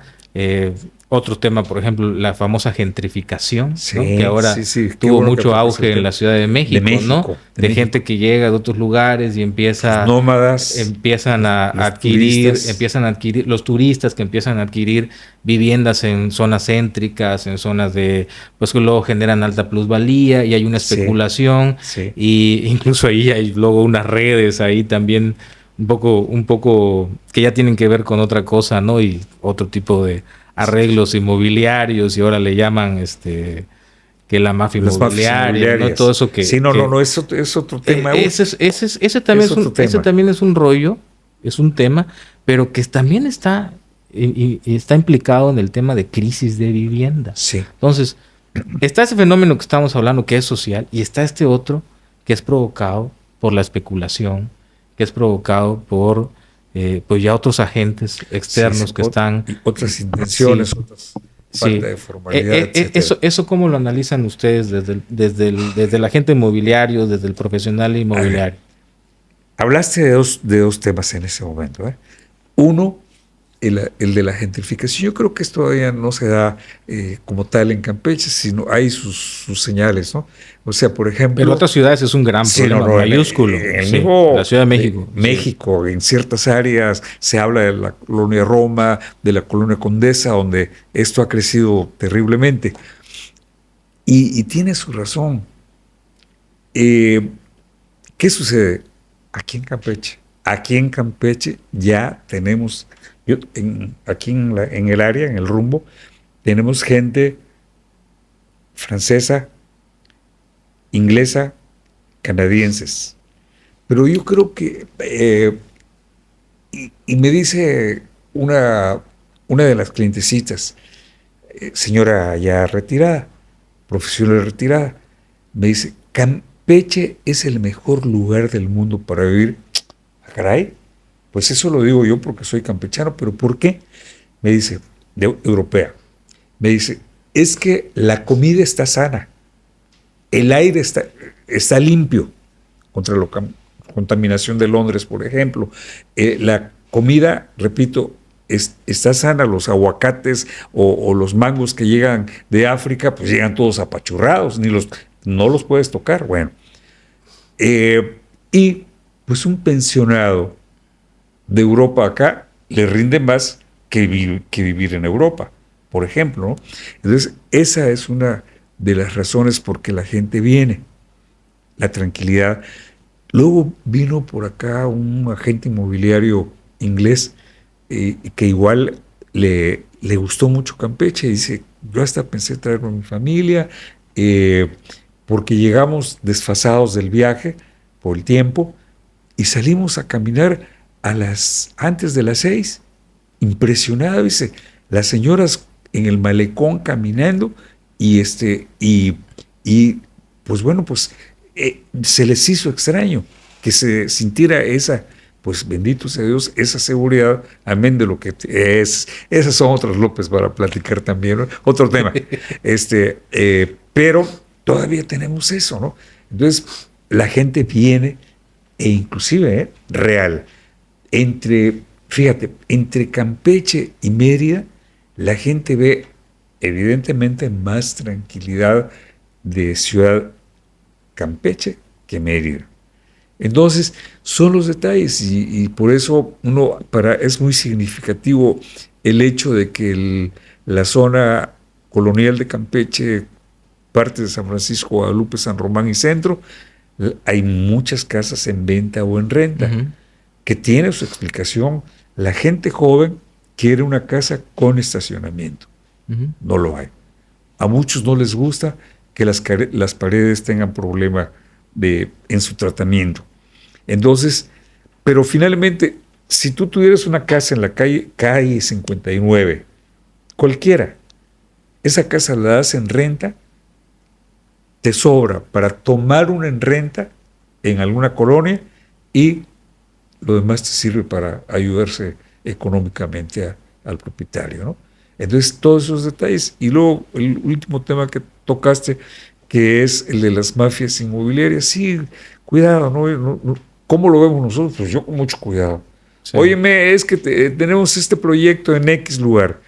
otro tema, por ejemplo, la famosa gentrificación, sí, ¿no? Que ahora tuvo mucho auge en la Ciudad de México, ¿no? De gente que llega de otros lugares y nómadas, empiezan a adquirir los turistas que empiezan a adquirir viviendas en zonas céntricas, en zonas pues que luego generan alta plusvalía y hay una especulación y incluso ahí hay luego unas redes ahí también un poco que ya tienen que ver con otra cosa, ¿no? Y otro tipo de arreglos inmobiliarios y ahora le llaman que la mafia inmobiliaria, ¿no? Todo eso que... Sí, no, es otro tema. Ese también es un rollo, es un tema, pero que también está implicado en el tema de crisis de vivienda. Sí. Entonces, está ese fenómeno que estamos hablando que es social y está este otro que es provocado por la especulación, que es provocado por... pues ya otros agentes externos que están... Otras intenciones, otras falta de formalidad, eso ¿cómo lo analizan ustedes desde el agente inmobiliario, desde el profesional inmobiliario? Hablaste de dos temas en ese momento. Uno, el de la gentrificación. Yo creo que esto todavía no se da como tal en Campeche, sino hay sus señales, ¿no? O sea, por ejemplo... En otras ciudades es un gran problema, mayúsculo. La Ciudad de México. México, en ciertas áreas se habla de la colonia Roma, de la colonia Condesa, donde esto ha crecido terriblemente. Y tiene su razón. ¿Qué sucede? Aquí en Campeche ya tenemos... aquí en el área, en el rumbo, tenemos gente francesa, inglesa, canadienses. Pero yo creo que, y me dice una de las clientecitas, señora ya retirada, profesional retirada, me dice, Campeche es el mejor lugar del mundo para vivir. Caray, pues eso lo digo yo porque soy campechano, pero ¿por qué? Me dice, europea, me dice, es que la comida está sana, el aire está limpio contra la contaminación de Londres, por ejemplo. La comida, repito, está sana, los aguacates o los mangos que llegan de África, pues llegan todos apachurrados, no los puedes tocar. Bueno, y pues un pensionado de Europa acá le rinde más que vivir en Europa, por ejemplo, ¿no? Entonces, esa es una de las razones por que la gente viene, la tranquilidad. Luego vino por acá un agente inmobiliario inglés que igual le gustó mucho Campeche, y dice, yo hasta pensé traerme a mi familia, porque llegamos desfasados del viaje por el tiempo, y salimos a caminar antes de las 6, impresionado, dice, las señoras en el malecón caminando, y pues bueno, pues se les hizo extraño que se sintiera esa, pues bendito sea Dios, esa seguridad, amén de lo que es. Esas son otras López para platicar también, ¿no? Otro tema. Pero todavía tenemos eso, ¿no? Entonces, la gente viene, e inclusive, real, fíjate, entre Campeche y Mérida, la gente ve evidentemente más tranquilidad de Ciudad Campeche que Mérida. Entonces, son los detalles, y por eso es muy significativo el hecho de que la zona colonial de Campeche, parte de San Francisco, Guadalupe, San Román y Centro, hay muchas casas en venta o en renta, que tiene su explicación. La gente joven quiere una casa con estacionamiento. No lo hay. A muchos no les gusta que las paredes tengan problema en su tratamiento. Entonces, pero finalmente, si tú tuvieras una casa en la calle 59, cualquiera, esa casa la das en renta, te sobra para tomar una en renta en alguna colonia y lo demás te sirve para ayudarse económicamente al propietario, ¿no? Entonces, todos esos detalles. Y luego, el último tema que tocaste, que es el de las mafias inmobiliarias. Sí, cuidado, ¿no? ¿Cómo lo vemos nosotros? Pues yo con mucho cuidado. Sí. Óyeme, es que tenemos este proyecto en X lugar.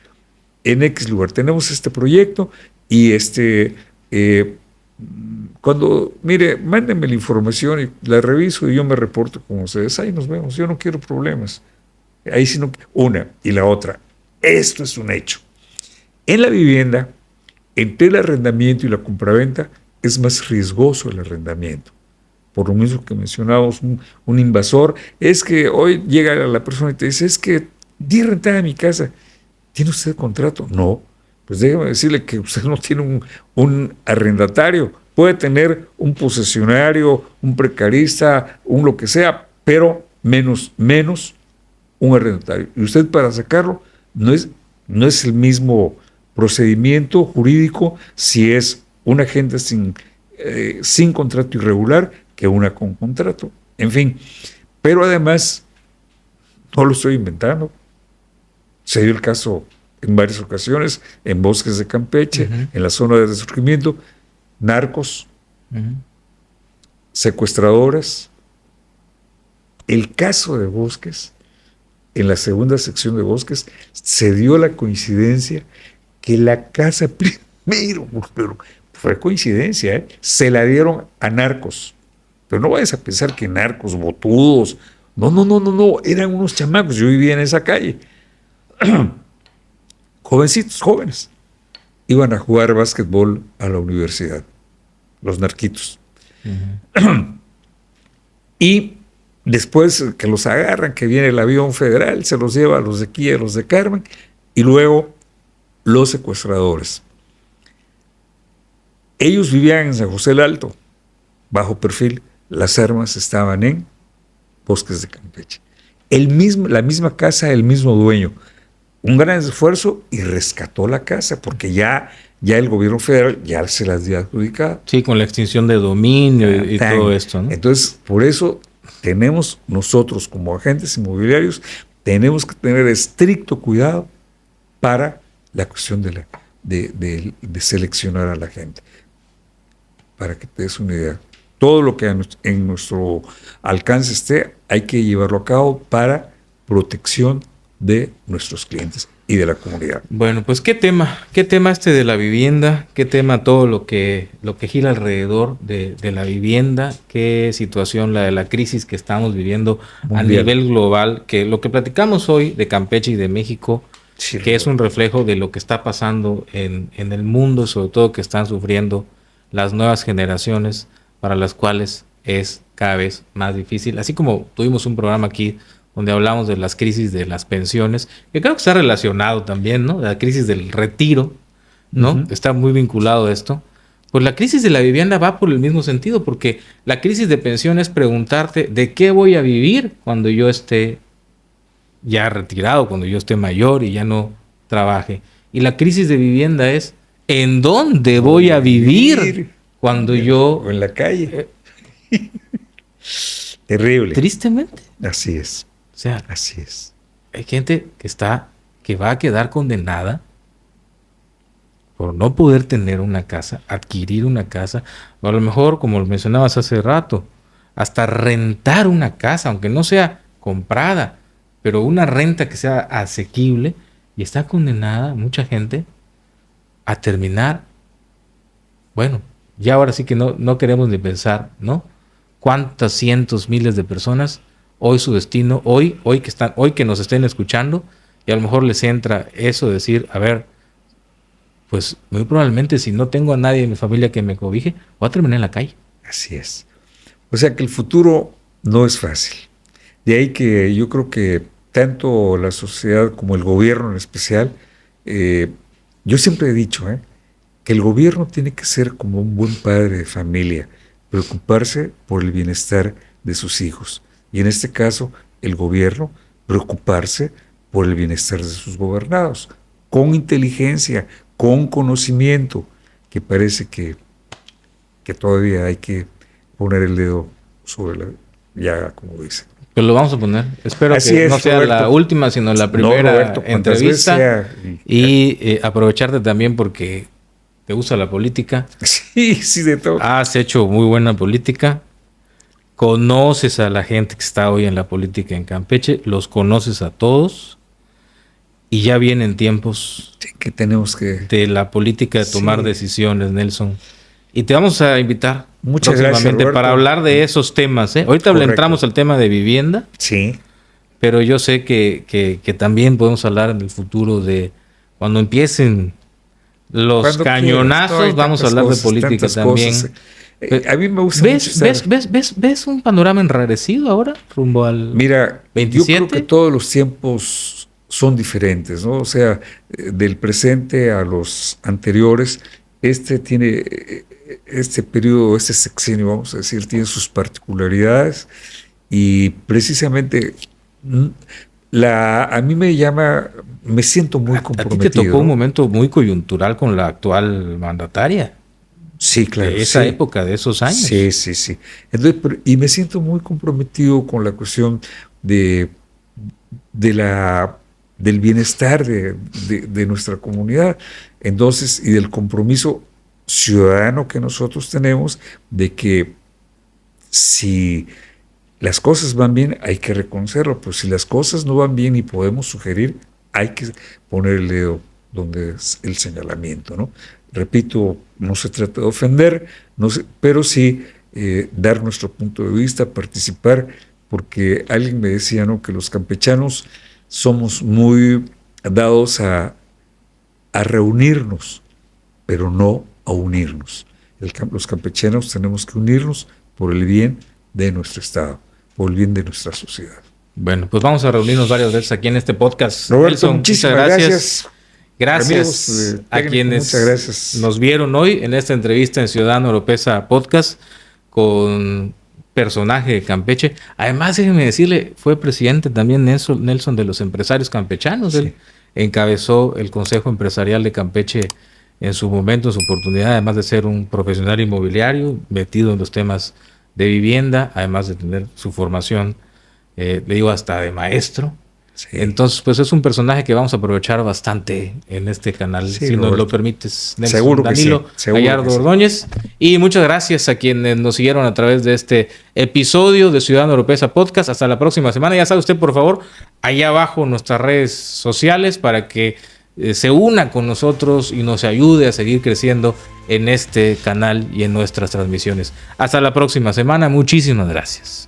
En X lugar tenemos este proyecto y cuando, mire, mándenme la información y la reviso y yo me reporto con ustedes. Ahí nos vemos, yo no quiero problemas. Ahí sí no, una y la otra. Esto es un hecho. En la vivienda, entre el arrendamiento y la compraventa, es más riesgoso el arrendamiento. Por lo mismo que mencionábamos, un invasor, es que hoy llega la persona y te dice, es que di rentada a mi casa. ¿Tiene usted contrato? No. Pues déjeme decirle que usted no tiene un arrendatario. Puede tener un posesionario, un precarista, un lo que sea, pero menos un arrendatario. Y usted para sacarlo no es el mismo procedimiento jurídico si es una agente sin contrato irregular que una con contrato. En fin, pero además, no lo estoy inventando. Se dio el caso en varias ocasiones, en Bosques de Campeche, en la zona de resurgimiento, narcos, secuestradoras. El caso de Bosques, en la segunda sección de Bosques, se dio la coincidencia que la casa primero, pero fue coincidencia, se la dieron a narcos. Pero no vayas a pensar que narcos, botudos, no, eran unos chamacos. Yo vivía en esa calle. Jovencitos, jóvenes, iban a jugar básquetbol a la universidad, los narquitos. Y después que los agarran, que viene el avión federal, se los lleva a los de aquí, a los de Carmen, y luego los secuestradores. Ellos vivían en San José del Alto, bajo perfil. Las armas estaban en Bosques de Campeche. La misma casa, el mismo dueño. Un gran esfuerzo y rescató la casa, porque ya el gobierno federal ya se las dio adjudicadas. Sí, con la extinción de dominio y todo esto, ¿no? Entonces, por eso tenemos nosotros como agentes inmobiliarios, tenemos que tener estricto cuidado para la cuestión de seleccionar a la gente. Para que te des una idea. Todo lo que en nuestro alcance esté, hay que llevarlo a cabo para protección de nuestros clientes y de la comunidad. Bueno, pues qué tema este de la vivienda, qué tema todo lo que gira alrededor de la vivienda, qué situación la de la crisis que estamos viviendo mundial, a nivel global, que lo que platicamos hoy de Campeche y de México, sí, que es un reflejo de lo que está pasando en el mundo, sobre todo que están sufriendo las nuevas generaciones, para las cuales es cada vez más difícil. Así como tuvimos un programa aquí donde hablamos de las crisis de las pensiones, que creo que está relacionado también, ¿no? La crisis del retiro, ¿no? Está muy vinculado a esto. Pues la crisis de la vivienda va por el mismo sentido, porque la crisis de pensión es preguntarte de qué voy a vivir cuando yo esté ya retirado, cuando yo esté mayor y ya no trabaje. Y la crisis de vivienda es ¿en dónde voy a vivir cuando yo... O en la calle. Terrible. Tristemente. Así es. O sea, así es. Hay gente que va a quedar condenada por no poder tener una casa, adquirir una casa, o a lo mejor, como lo mencionabas hace rato, hasta rentar una casa, aunque no sea comprada, pero una renta que sea asequible, y está condenada mucha gente a terminar, bueno, ya ahora sí que no queremos ni pensar, ¿no? Cuántas cientos, miles de personas, hoy su destino, hoy que nos estén escuchando, y a lo mejor les entra eso de decir, a ver, pues muy probablemente si no tengo a nadie en mi familia que me cobije, voy a terminar en la calle. Así es. O sea que el futuro no es fácil. De ahí que yo creo que tanto la sociedad como el gobierno en especial, yo siempre he dicho que el gobierno tiene que ser como un buen padre de familia, preocuparse por el bienestar de sus hijos. Y en este caso, el gobierno preocuparse por el bienestar de sus gobernados, con inteligencia, con conocimiento, que parece que todavía hay que poner el dedo sobre la llaga, como dicen. Pues lo vamos a poner. Espero Así que es, no sea Roberto. la última, sino la primera Roberto, cuantas entrevista. veces sea, Y aprovecharte también porque te gusta la política. Sí, de todo. Has hecho muy buena política. Conoces a la gente que está hoy en la política en Campeche. Los conoces a todos. Y ya vienen tiempos Sí, que tenemos que... de la política de tomar Sí. decisiones, Nelson. Y te vamos a invitar Muchas próximamente gracias, Roberto. para hablar de esos temas. Ahorita Correcto. entramos al tema de vivienda, Sí. pero yo sé que también podemos hablar en el futuro de cuando empiecen los Cuando cañonazos, quieras. No, hay vamos a tantas hablar cosas, de política tantas también. cosas. A mí me gusta mucho ¿Ves un panorama enrarecido ahora rumbo al Mira, 27? yo creo que todos los tiempos son diferentes, ¿no? O sea, del presente a los anteriores, este periodo, este sexenio, vamos a decir, tiene sus particularidades y precisamente a mí me siento muy A ti comprometido. te tocó un ¿no? momento muy coyuntural con la actual mandataria. Sí, claro. De esa sí. época, de esos años. Sí. Entonces, y me siento muy comprometido con la cuestión del bienestar de nuestra comunidad. Entonces, y del compromiso ciudadano que nosotros tenemos de que si las cosas van bien, hay que reconocerlo, pero si las cosas no van bien y podemos sugerir, hay que poner el dedo donde es el señalamiento, ¿no? Repito, no se trata de ofender, pero sí dar nuestro punto de vista, participar, porque alguien me decía, ¿no?, que los campechanos somos muy dados a reunirnos, pero no a unirnos. Los campechanos tenemos que unirnos por el bien de nuestro estado, por el bien de nuestra sociedad. Bueno, pues vamos a reunirnos varias veces aquí en este podcast. Roberto, Nelson, muchísimas gracias. Gracias Amigos, a quienes muchas gracias. nos vieron hoy en esta entrevista en Ciudadano Oropesa Podcast con personaje de Campeche. Además, déjeme decirle, fue presidente también Nelson de los empresarios campechanos. Sí. Él encabezó el Consejo Empresarial de Campeche en su momento, en su oportunidad, además de ser un profesional inmobiliario metido en los temas de vivienda, además de tener su formación, le digo, hasta de maestro. Sí. Entonces, pues es un personaje que vamos a aprovechar bastante en este canal, sí, si nos lo permites, Nelson. Seguro Danilo sí. Gallardo Ordóñez. Y muchas gracias a quienes nos siguieron a través de este episodio de Ciudadano Oropesa Podcast. Hasta la próxima semana. Ya sabe usted, por favor, allá abajo nuestras redes sociales para que se una con nosotros y nos ayude a seguir creciendo en este canal y en nuestras transmisiones. Hasta la próxima semana. Muchísimas gracias.